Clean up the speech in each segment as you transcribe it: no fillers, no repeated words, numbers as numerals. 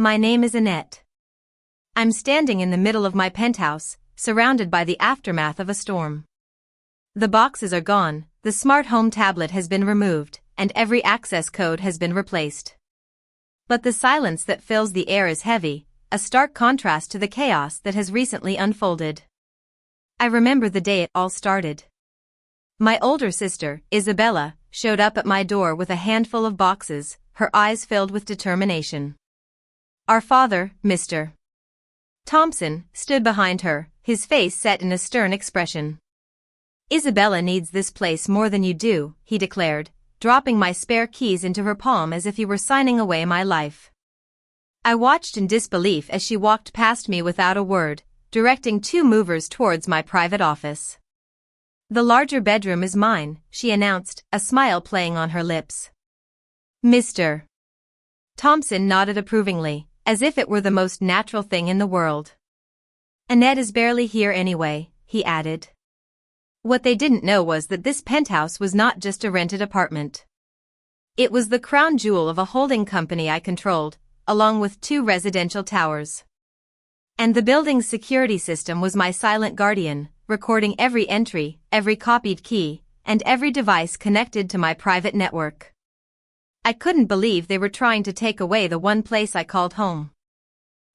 My name is Annette. I'm standing in the middle of my penthouse, surrounded by the aftermath of a storm. The boxes are gone, the smart home tablet has been removed, and every access code has been replaced. But the silence that fills the air is heavy, a stark contrast to the chaos that has recently unfolded. I remember the day it all started. My older sister, Isabella, showed up at my door with a handful of boxes, her eyes filled with determination. Our father, Mr. Thompson, stood behind her, his face set in a stern expression. Isabella needs this place more than you do, he declared, dropping my spare keys into her palm as if he were signing away my life. I watched in disbelief as she walked past me without a word, directing 2 movers towards my private office. The larger bedroom is mine, she announced, a smile playing on her lips. Mr. Thompson nodded approvingly, as if it were the most natural thing in the world. Annette is barely here anyway, he added. What they didn't know was that this penthouse was not just a rented apartment. It was the crown jewel of a holding company I controlled, along with 2 residential towers. And the building's security system was my silent guardian, recording every entry, every copied key, and every device connected to my private network. I couldn't believe they were trying to take away the one place I called home.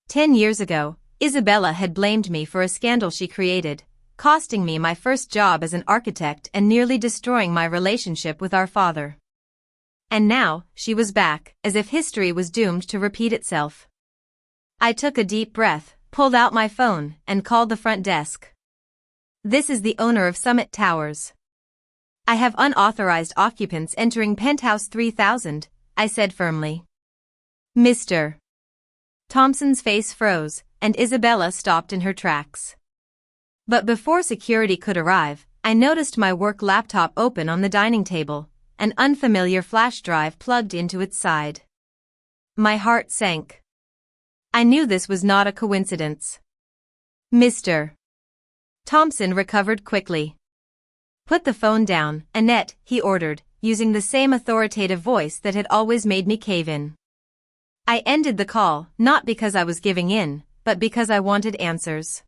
10 years ago, Isabella had blamed me for a scandal she created, costing me my first job as an architect and nearly destroying my relationship with our father. And now, she was back, as if history was doomed to repeat itself. I took a deep breath, pulled out my phone, and called the front desk. This is the owner of Summit Towers. I have unauthorized occupants entering Penthouse 3000, I said firmly. Mr. Thompson's face froze, and Isabella stopped in her tracks. But before security could arrive, I noticed my work laptop open on the dining table, an unfamiliar flash drive plugged into its side. My heart sank. I knew this was not a coincidence. Mr. Thompson recovered quickly. Put the phone down, Annette, he ordered, using the same authoritative voice that had always made me cave in. I ended the call, not because I was giving in, but because I wanted answers.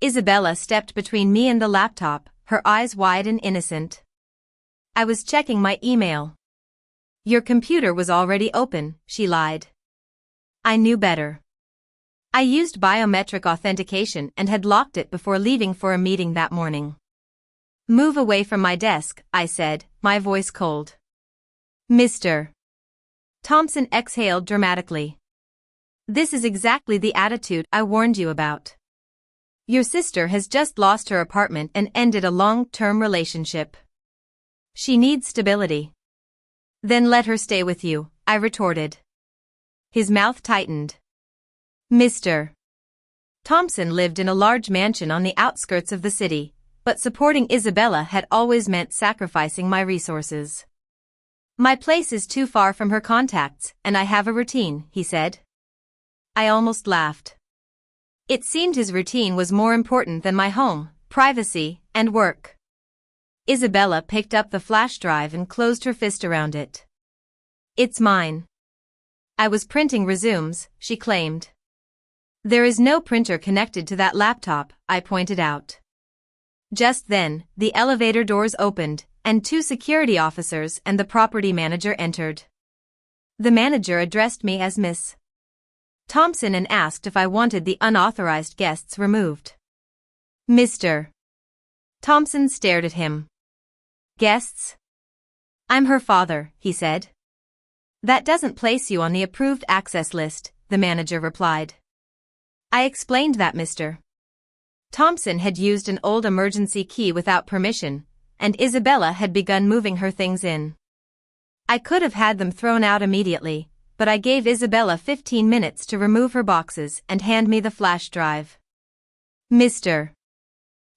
Isabella stepped between me and the laptop, her eyes wide and innocent. I was checking my email. Your computer was already open, she lied. I knew better. I used biometric authentication and had locked it before leaving for a meeting that morning. Move away from my desk, I said, my voice cold. Mr. Thompson exhaled dramatically. This is exactly the attitude I warned you about. Your sister has just lost her apartment and ended a long-term relationship. She needs stability. Then let her stay with you, I retorted. His mouth tightened. Mr. Thompson lived in a large mansion on the outskirts of the city, but supporting Isabella had always meant sacrificing my resources. My place is too far from her contacts, and I have a routine, he said. I almost laughed. It seemed his routine was more important than my home, privacy, and work. Isabella picked up the flash drive and closed her fist around it. It's mine. I was printing resumes, she claimed. There is no printer connected to that laptop, I pointed out. Just then, the elevator doors opened, and 2 security officers and the property manager entered. The manager addressed me as Miss Thompson and asked if I wanted the unauthorized guests removed. Mr. Thompson stared at him. Guests? I'm her father, he said. That doesn't place you on the approved access list, the manager replied. I explained that Mr. Thompson had used an old emergency key without permission, and Isabella had begun moving her things in. I could have had them thrown out immediately, but I gave Isabella 15 minutes to remove her boxes and hand me the flash drive. Mr.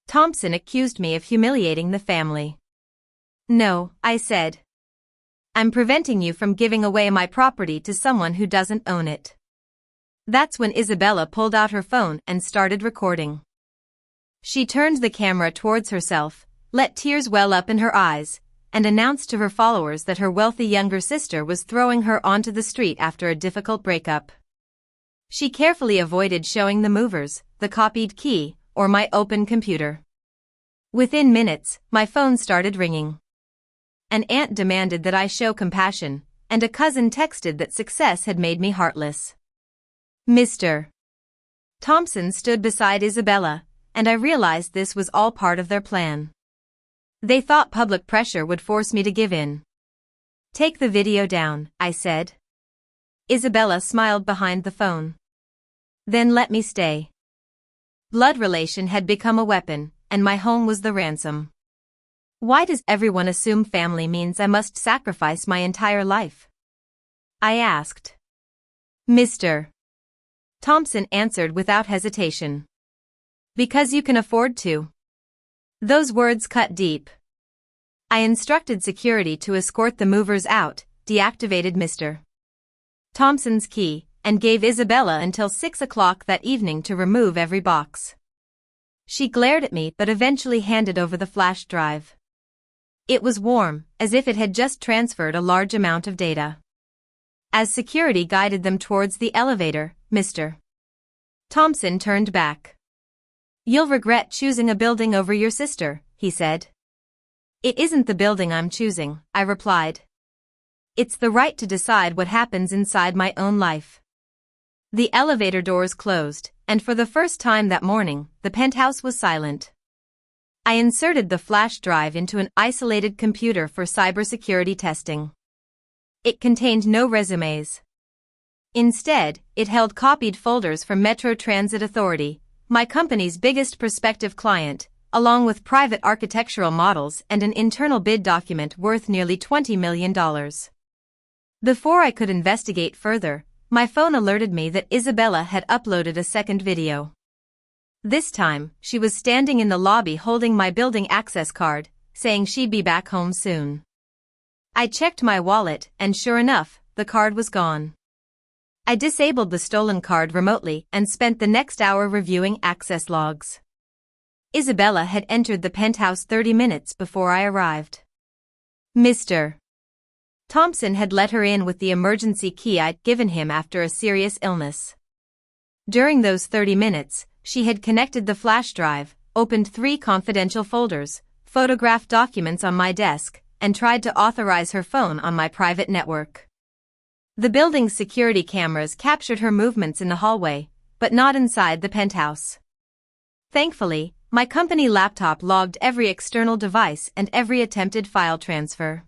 Thompson accused me of humiliating the family. No, I said. I'm preventing you from giving away my property to someone who doesn't own it. That's when Isabella pulled out her phone and started recording. She turned the camera towards herself, let tears well up in her eyes, and announced to her followers that her wealthy younger sister was throwing her onto the street after a difficult breakup. She carefully avoided showing the movers, the copied key, or my open computer. Within minutes, my phone started ringing. An aunt demanded that I show compassion, and a cousin texted that success had made me heartless. Mr. Thompson stood beside Isabella, and I realized this was all part of their plan. They thought public pressure would force me to give in. "Take the video down," I said. Isabella smiled behind the phone. "Then let me stay." Blood relation had become a weapon, and my home was the ransom. Why does everyone assume family means I must sacrifice my entire life? I asked. Mr. Thompson answered without hesitation. "Because you can afford to." Those words cut deep. I instructed security to escort the movers out, deactivated Mr. Thompson's key, and gave Isabella until 6 o'clock that evening to remove every box. She glared at me but eventually handed over the flash drive. It was warm, as if it had just transferred a large amount of data. As security guided them towards the elevator, Mr. Thompson turned back. "You'll regret choosing a building over your sister," he said. "It isn't the building I'm choosing," I replied. "It's the right to decide what happens inside my own life." The elevator doors closed, and for the first time that morning, the penthouse was silent. I inserted the flash drive into an isolated computer for cybersecurity testing. It contained no resumes. Instead, it held copied folders from Metro Transit Authority, my company's biggest prospective client, along with private architectural models and an internal bid document worth nearly $20 million. Before I could investigate further, my phone alerted me that Isabella had uploaded a second video. This time, she was standing in the lobby holding my building access card, saying she'd be back home soon. I checked my wallet, and sure enough, the card was gone. I disabled the stolen card remotely and spent the next hour reviewing access logs. Isabella had entered the penthouse 30 minutes before I arrived. Mr. Thompson had let her in with the emergency key I'd given him after a serious illness. During those 30 minutes, she had connected the flash drive, opened 3 confidential folders, photographed documents on my desk, and tried to authorize her phone on my private network. The building's security cameras captured her movements in the hallway, but not inside the penthouse. Thankfully, my company laptop logged every external device and every attempted file transfer.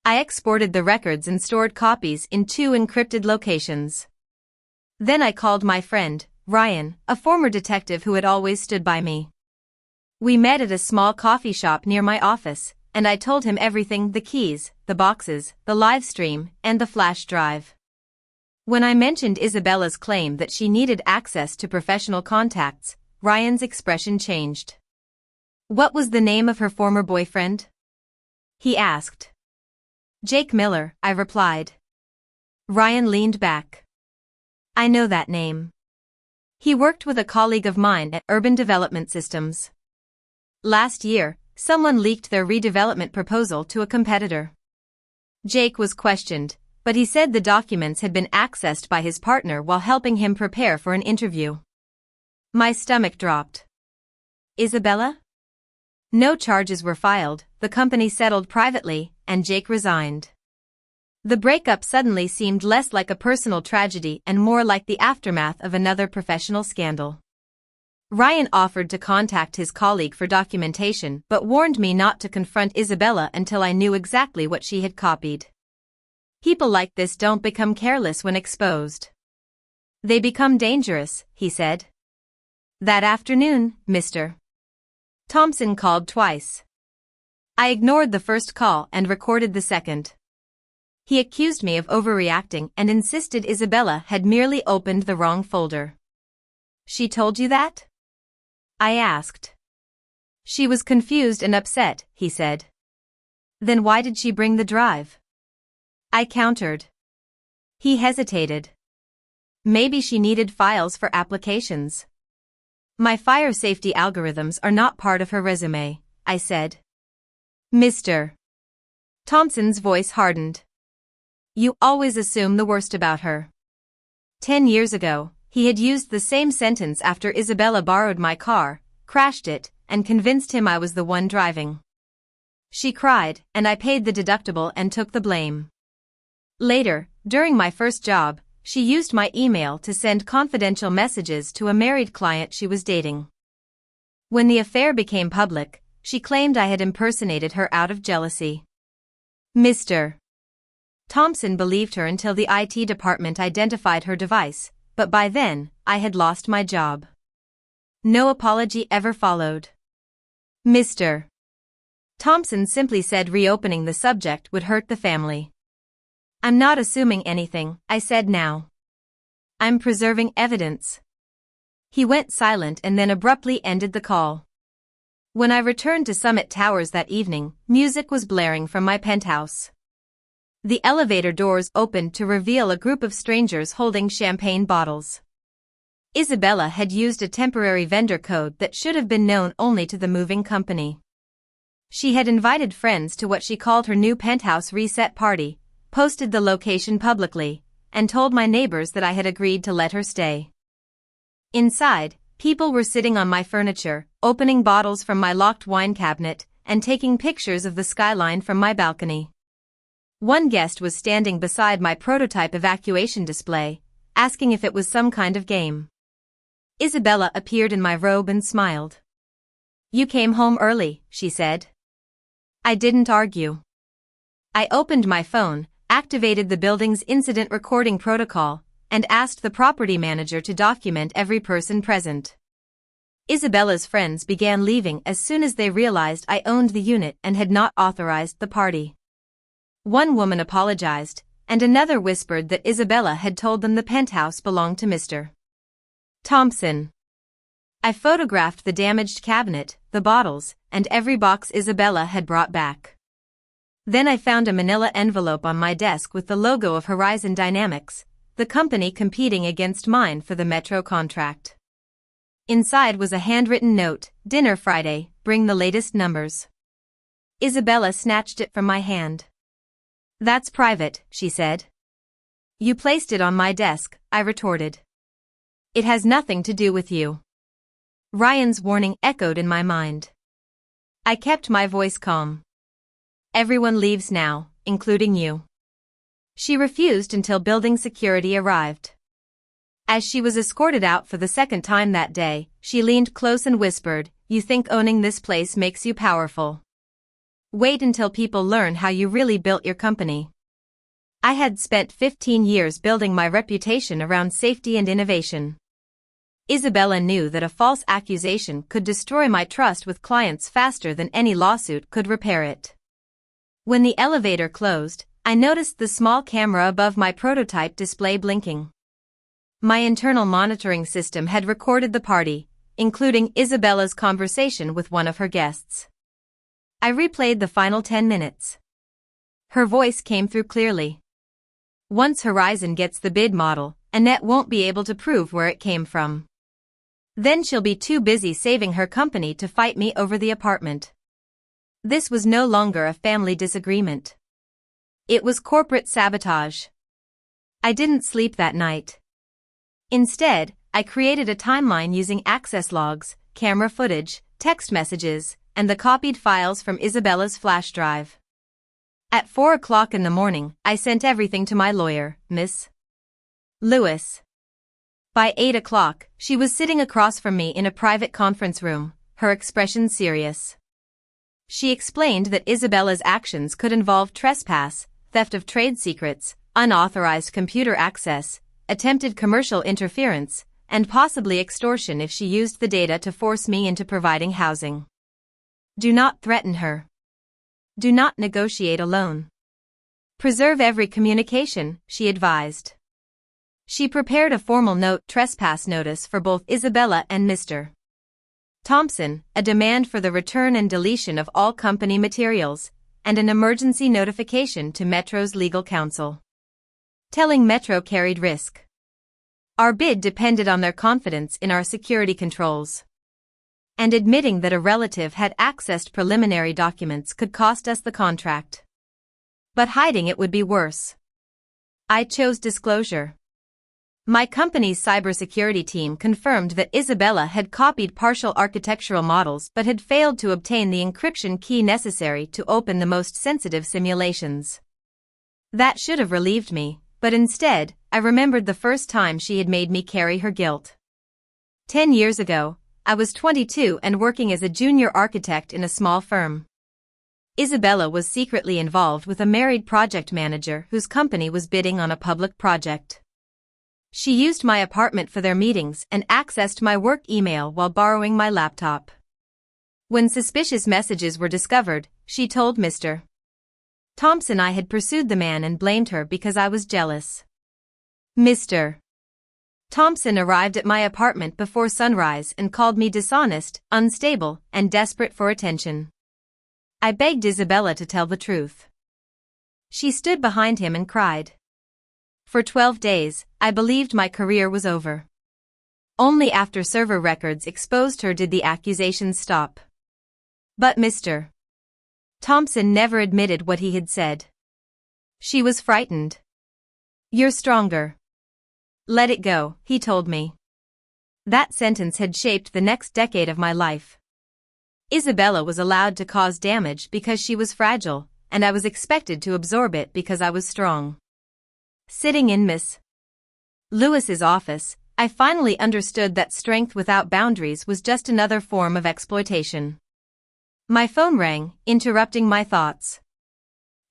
I exported the records and stored copies in 2 encrypted locations. Then I called my friend, Ryan, a former detective who had always stood by me. We met at a small coffee shop near my office, and I told him everything: the keys, the boxes, the live stream, and the flash drive. When I mentioned Isabella's claim that she needed access to professional contacts, Ryan's expression changed. "What was the name of her former boyfriend?" he asked. "Jake Miller," I replied. Ryan leaned back. "I know that name. He worked with a colleague of mine at Urban Development Systems. Last year, someone leaked their redevelopment proposal to a competitor. Jake was questioned, but he said the documents had been accessed by his partner while helping him prepare for an interview." My stomach dropped. "Isabella?" "No charges were filed, the company settled privately, and Jake resigned." The breakup suddenly seemed less like a personal tragedy and more like the aftermath of another professional scandal. Ryan offered to contact his colleague for documentation but warned me not to confront Isabella until I knew exactly what she had copied. "People like this don't become careless when exposed. They become dangerous," he said. That afternoon, Mr. Thompson called twice. I ignored the first call and recorded the second. He accused me of overreacting and insisted Isabella had merely opened the wrong folder. "She told you that?" I asked. "She was confused and upset," he said. "Then why did she bring the drive?" I countered. He hesitated. "Maybe she needed files for applications." "My fire safety algorithms are not part of her resume," I said. Mr. Thompson's voice hardened. "You always assume the worst about her." 10 years ago, he had used the same sentence after Isabella borrowed my car, crashed it, and convinced him I was the one driving. She cried, and I paid the deductible and took the blame. Later, during my first job, she used my email to send confidential messages to a married client she was dating. When the affair became public, she claimed I had impersonated her out of jealousy. Mr. Thompson believed her until the IT department identified her device, but by then, I had lost my job. No apology ever followed. Mr. Thompson simply said reopening the subject would hurt the family. I'm not assuming anything, I said now. I'm preserving evidence. He went silent and then abruptly ended the call. When I returned to Summit Towers that evening, music was blaring from my penthouse. The elevator doors opened to reveal a group of strangers holding champagne bottles. Isabella had used a temporary vendor code that should have been known only to the moving company. She had invited friends to what she called her new penthouse reset party, posted the location publicly, and told my neighbors that I had agreed to let her stay. Inside, people were sitting on my furniture, opening bottles from my locked wine cabinet, and taking pictures of the skyline from my balcony. One guest was standing beside my prototype evacuation display, asking if it was some kind of game. Isabella appeared in my robe and smiled. "You came home early," she said. I didn't argue. I opened my phone, activated the building's incident recording protocol, and asked the property manager to document every person present. Isabella's friends began leaving as soon as they realized I owned the unit and had not authorized the party. One woman apologized, and another whispered that Isabella had told them the penthouse belonged to Mr. Thompson. I photographed the damaged cabinet, the bottles, and every box Isabella had brought back. Then I found a manila envelope on my desk with the logo of Horizon Dynamics, the company competing against mine for the Metro contract. Inside was a handwritten note, "Dinner Friday, bring the latest numbers." Isabella snatched it from my hand. "That's private," she said. "You placed it on my desk," I retorted. "It has nothing to do with you." Ryan's warning echoed in my mind. I kept my voice calm. "Everyone leaves now, including you." She refused until building security arrived. As she was escorted out for the second time that day, she leaned close and whispered, "You think owning this place makes you powerful? Wait until people learn how you really built your company." I had spent 15 years building my reputation around safety and innovation. Isabella knew that a false accusation could destroy my trust with clients faster than any lawsuit could repair it. When the elevator closed, I noticed the small camera above my prototype display blinking. My internal monitoring system had recorded the party, including Isabella's conversation with one of her guests. I replayed the final 10 minutes. Her voice came through clearly. "Once Horizon gets the bid model, Annette won't be able to prove where it came from. Then she'll be too busy saving her company to fight me over the apartment." This was no longer a family disagreement. It was corporate sabotage. I didn't sleep that night. Instead, I created a timeline using access logs, camera footage, text messages, and the copied files from Isabella's flash drive. At 4 o'clock in the morning, I sent everything to my lawyer, Miss Lewis. By 8 o'clock, she was sitting across from me in a private conference room, her expression serious. She explained that Isabella's actions could involve trespass, theft of trade secrets, unauthorized computer access, attempted commercial interference, and possibly extortion if she used the data to force me into providing housing. Do not threaten her. Do not negotiate alone. Preserve every communication, she advised. She prepared a formal trespass notice for both Isabella and Mr. Thompson, a demand for the return and deletion of all company materials, and an emergency notification to Metro's legal counsel. Telling Metro carried risk. Our bid depended on their confidence in our security controls. And admitting that a relative had accessed preliminary documents could cost us the contract. But hiding it would be worse. I chose disclosure. My company's cybersecurity team confirmed that Isabella had copied partial architectural models but had failed to obtain the encryption key necessary to open the most sensitive simulations. That should have relieved me, but instead, I remembered the first time she had made me carry her guilt. 10 years ago, I was 22 and working as a junior architect in a small firm. Isabella was secretly involved with a married project manager whose company was bidding on a public project. She used my apartment for their meetings and accessed my work email while borrowing my laptop. When suspicious messages were discovered, she told Mr. Thompson I had pursued the man and blamed her because I was jealous. Mr. Thompson arrived at my apartment before sunrise and called me dishonest, unstable, and desperate for attention. I begged Isabella to tell the truth. She stood behind him and cried. For 12 days, I believed my career was over. Only after server records exposed her did the accusations stop. But Mr. Thompson never admitted what he had said. She was frightened. You're stronger. Let it go, he told me. That sentence had shaped the next decade of my life. Isabella was allowed to cause damage because she was fragile, and I was expected to absorb it because I was strong. Sitting in Miss Lewis's office, I finally understood that strength without boundaries was just another form of exploitation. My phone rang, interrupting my thoughts.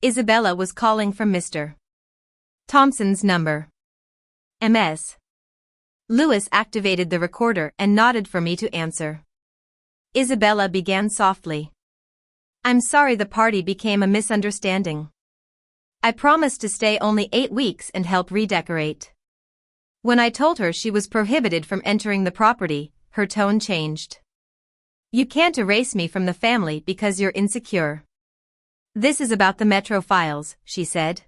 Isabella was calling from Mr. Thompson's number. Ms. Lewis activated the recorder and nodded for me to answer. Isabella began softly. I'm sorry the party became a misunderstanding. I promised to stay only 8 weeks and help redecorate. When I told her she was prohibited from entering the property, her tone changed. You can't erase me from the family because you're insecure. This is about the Metro files, she said.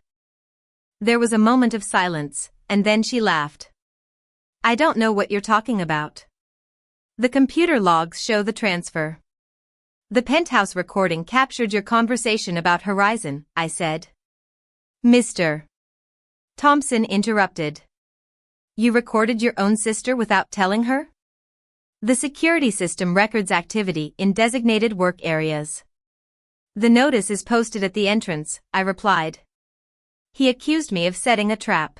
There was a moment of silence, and then she laughed. I don't know what you're talking about. The computer logs show the transfer. The penthouse recording captured your conversation about Horizon, I said. Mr. Thompson interrupted. You recorded your own sister without telling her? The security system records activity in designated work areas. The notice is posted at the entrance, I replied. He accused me of setting a trap.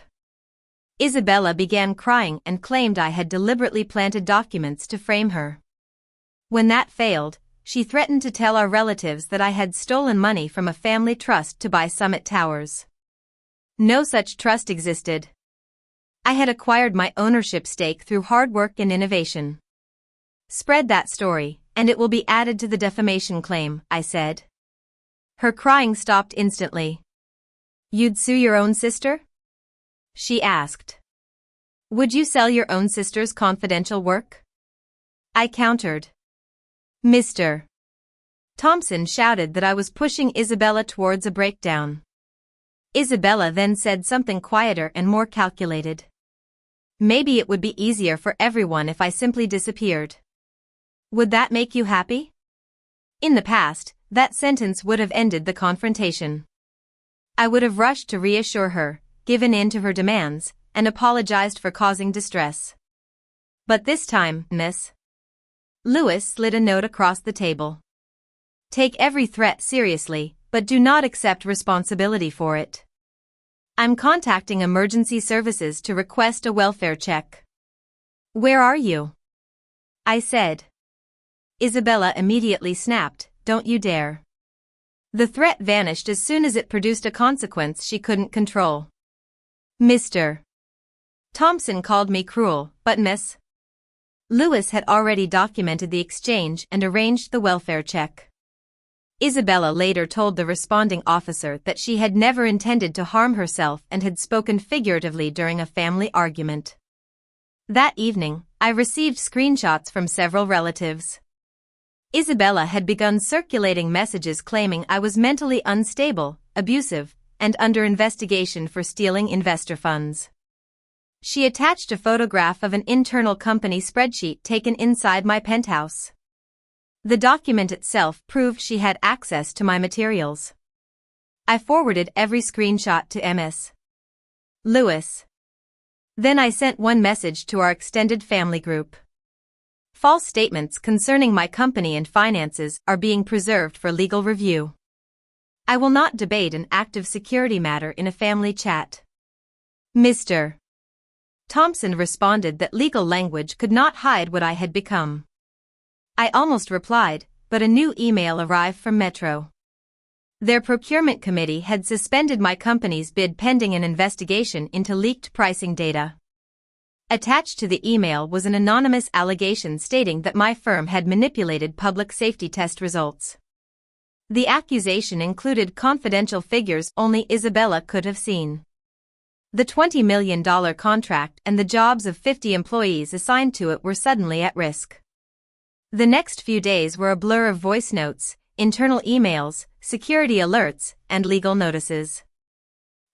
Isabella began crying and claimed I had deliberately planted documents to frame her. When that failed, she threatened to tell our relatives that I had stolen money from a family trust to buy Summit Towers. No such trust existed. I had acquired my ownership stake through hard work and innovation. Spread that story, and it will be added to the defamation claim, I said. Her crying stopped instantly. You'd sue your own sister? She asked. Would you sell your own sister's confidential work? I countered. Mr. Thompson shouted that I was pushing Isabella towards a breakdown. Isabella then said something quieter and more calculated. Maybe it would be easier for everyone if I simply disappeared. Would that make you happy? In the past, that sentence would have ended the confrontation. I would have rushed to reassure her, given in to her demands, and apologized for causing distress. But this time, Miss Lewis slid a note across the table. Take every threat seriously, but do not accept responsibility for it. I'm contacting emergency services to request a welfare check. Where are you? I said. Isabella immediately snapped, don't you dare. The threat vanished as soon as it produced a consequence she couldn't control. Mr. Thompson called me cruel, but Miss Lewis had already documented the exchange and arranged the welfare check. Isabella later told the responding officer that she had never intended to harm herself and had spoken figuratively during a family argument. That evening, I received screenshots from several relatives. Isabella had begun circulating messages claiming I was mentally unstable, abusive, and under investigation for stealing investor funds. She attached a photograph of an internal company spreadsheet taken inside my penthouse. The document itself proved she had access to my materials. I forwarded every screenshot to Ms. Lewis. Then I sent one message to our extended family group. False statements concerning my company and finances are being preserved for legal review. I will not debate an active security matter in a family chat. Mr. Thompson responded that legal language could not hide what I had become. I almost replied, but a new email arrived from Metro. Their procurement committee had suspended my company's bid pending an investigation into leaked pricing data. Attached to the email was an anonymous allegation stating that my firm had manipulated public safety test results. The accusation included confidential figures only Isabella could have seen. The $20 million contract and the jobs of 50 employees assigned to it were suddenly at risk. The next few days were a blur of voice notes, internal emails, security alerts, and legal notices.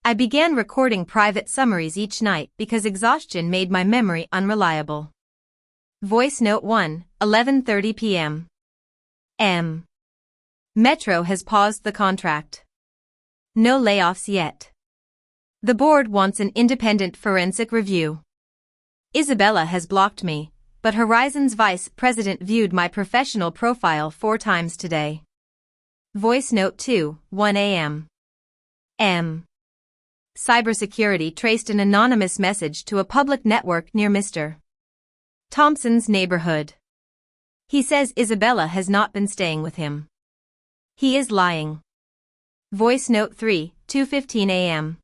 I began recording private summaries each night because exhaustion made my memory unreliable. Voice note 1, 11:30 p.m. M. Metro has paused the contract. No layoffs yet. The board wants an independent forensic review. Isabella has blocked me, but Horizon's vice president viewed my professional profile 4 times today. Voice note 2, 1 a.m. M. Cybersecurity traced an anonymous message to a public network near Mr. Thompson's neighborhood. He says Isabella has not been staying with him. He is lying. Voice note 3, 2:15 a.m.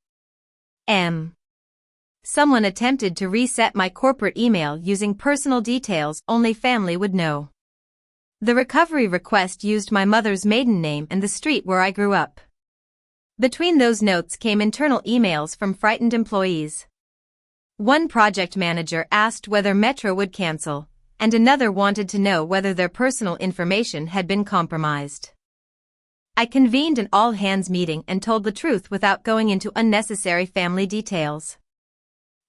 M. Someone attempted to reset my corporate email using personal details only family would know. The recovery request used my mother's maiden name and the street where I grew up. Between those notes came internal emails from frightened employees. One project manager asked whether Metro would cancel, and another wanted to know whether their personal information had been compromised. I convened an all-hands meeting and told the truth without going into unnecessary family details.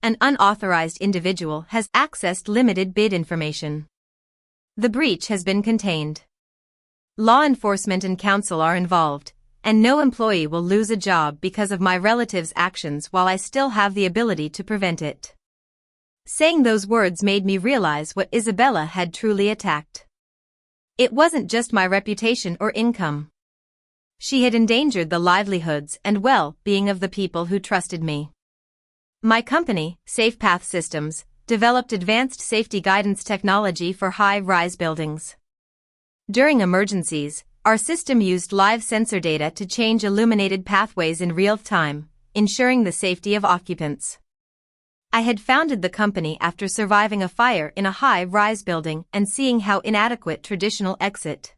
An unauthorized individual has accessed limited bid information. The breach has been contained. Law enforcement and counsel are involved, and no employee will lose a job because of my relative's actions while I still have the ability to prevent it. Saying those words made me realize what Isabella had truly attacked. It wasn't just my reputation or income. She had endangered the livelihoods and well-being of the people who trusted me. My company, SafePath Systems, developed advanced safety guidance technology for high-rise buildings. During emergencies, our system used live sensor data to change illuminated pathways in real time, ensuring the safety of occupants. I had founded the company after surviving a fire in a high-rise building and seeing how inadequate traditional exit